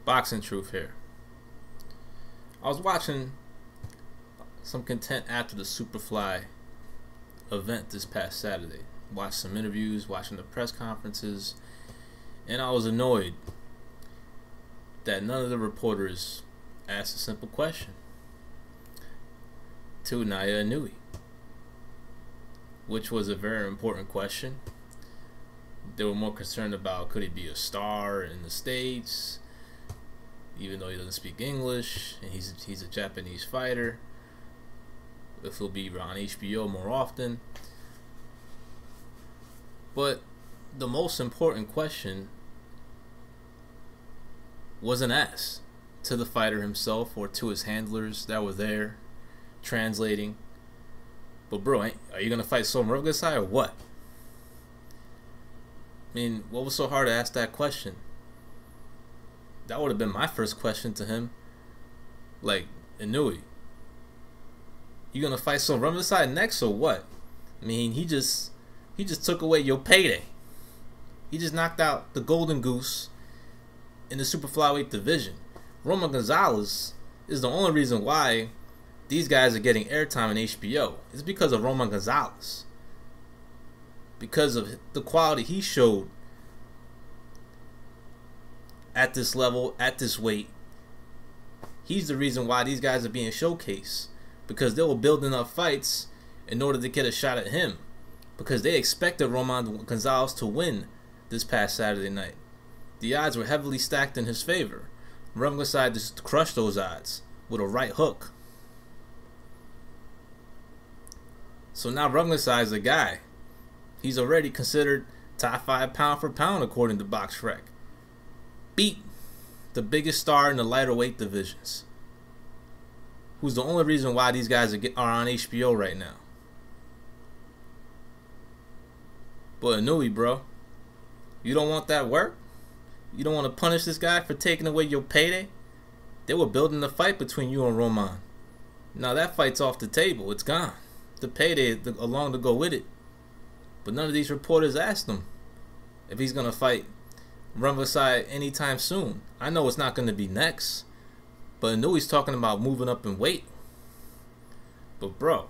Boxing truth here. I was watching some content after the Superfly event this past Saturday. Watched some interviews, watching the press conferences, and I was annoyed that none of the reporters asked a simple question to Naoya Inoue, which was a very important question. They were more concerned about could he be a star in the States, even though he doesn't speak English, and he's a Japanese fighter, if he'll be on HBO more often. But the most important question wasn't asked to the fighter himself or to his handlers that were there translating. But bro, are you gonna fight Sor Rungvisai or what? I mean, what was so hard to ask that question? That would have been my first question to him. Like, Inoue, you gonna fight Sor Rungvisai next or what? I mean, he just took away your payday. He just knocked out the golden goose in the super flyweight division. Roman Gonzalez is the only reason why these guys are getting airtime in HBO. It's because of Roman Gonzalez. Because of the quality he showed at this level, at this weight. He's the reason why these guys are being showcased. Because they were building up fights in order to get a shot at him. Because they expected Roman Gonzalez to win this past Saturday night. The odds were heavily stacked in his favor. Rungvisai just crushed those odds with a right hook. So now Rungvisai is the guy. He's already considered top 5 pound for pound according to BoxRec. Beat the biggest star in the lighter weight divisions, who's the only reason why these guys are on HBO right now. But Inoue, bro, you don't want that work? You don't want to punish this guy for taking away your payday? They were building the fight between you and Roman. Now that fight's off the table. It's gone. The payday along to go with it. But none of these reporters asked him if he's going to fight Rungvisai anytime soon. I know it's not going to be next, but Inoue's talking about moving up in weight. But bro,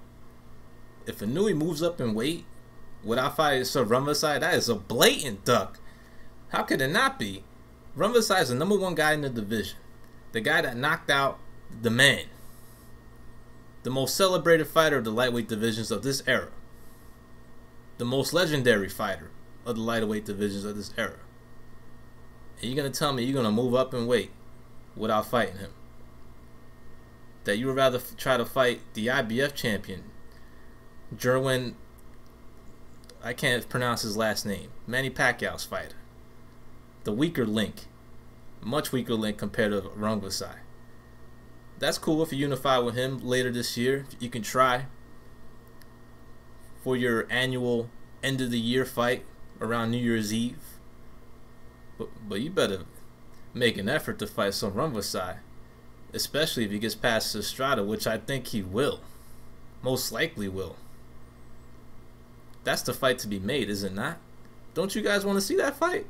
if Inoue moves up in weight without fighting Sor Rungvisai, that is a blatant duck. How could it not be? Rungvisai is the #1 guy in the division. The guy that knocked out the man. The most celebrated fighter of the lightweight divisions of this era. The most legendary fighter of the lightweight divisions of this era. And you're going to tell me you're going to move up in weight without fighting him? That you would rather try to fight the IBF champion, Jerwin, I can't pronounce his last name, Manny Pacquiao's fighter. The weaker link. Much weaker link compared to Rungvisai. That's cool if you unify with him later this year. You can try for your annual end of the year fight around New Year's Eve. But you better make an effort to fight Sor Rungvisai, especially if he gets past Estrada, which I think he will. Most likely will. That's the fight to be made, is it not? Don't you guys want to see that fight?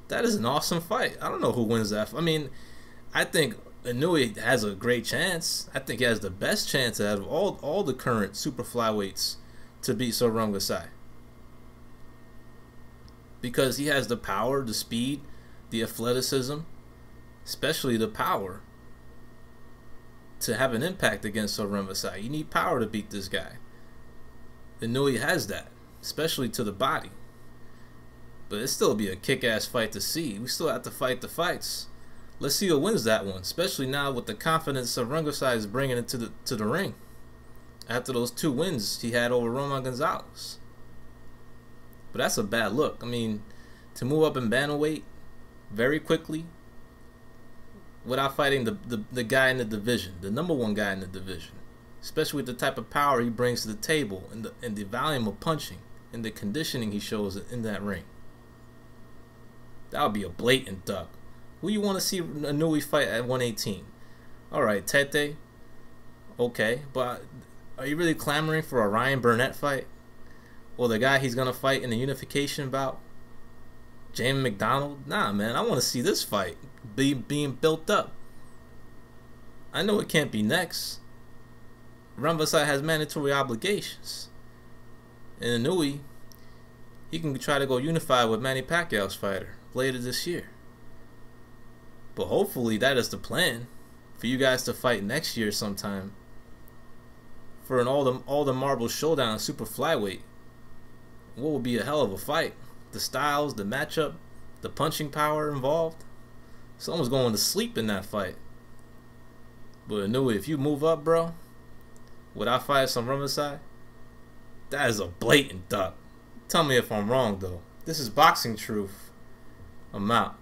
That is an awesome fight. I don't know who wins that. I mean, I think Inoue has a great chance. I think he has the best chance out of all the current super flyweights to beat Sor Rungvisai. Because he has the power, the speed, the athleticism, especially the power to have an impact against Sor Rungvisai. You need power to beat this guy. Inoue has that, especially to the body. But it'll still be a kick-ass fight to see. We still have to fight the fights. Let's see who wins that one, especially now with the confidence Sor Rungvisai is bringing it to the ring after those 2 wins he had over Roman Gonzalez. But that's a bad look. I mean, to move up in bantamweight very quickly without fighting the guy in the division, the #1 guy in the division, especially with the type of power he brings to the table and the volume of punching and the conditioning he shows in that ring. That would be a blatant duck. Who you want to see Inoue fight at 118? Alright, Tete. Okay, but are you really clamoring for a Ryan Burnett fight? Or the guy he's going to fight in the unification bout? James McDonald? Nah, man, I want to see this fight. being built up. I know it can't be next. Rungvisai has mandatory obligations. And Inoue, he can try to go unified with Manny Pacquiao's fighter later this year. But hopefully that is the plan, for you guys to fight next year sometime for an all the marble showdown super flyweight. What would be a hell of a fight? The styles, the matchup, the punching power involved. Someone's going to sleep in that fight. But Inoue, if you move up, bro, without fighting some Rungvisai, that is a blatant duck. Tell me if I'm wrong, though. This is Boxing Truth. I'm out.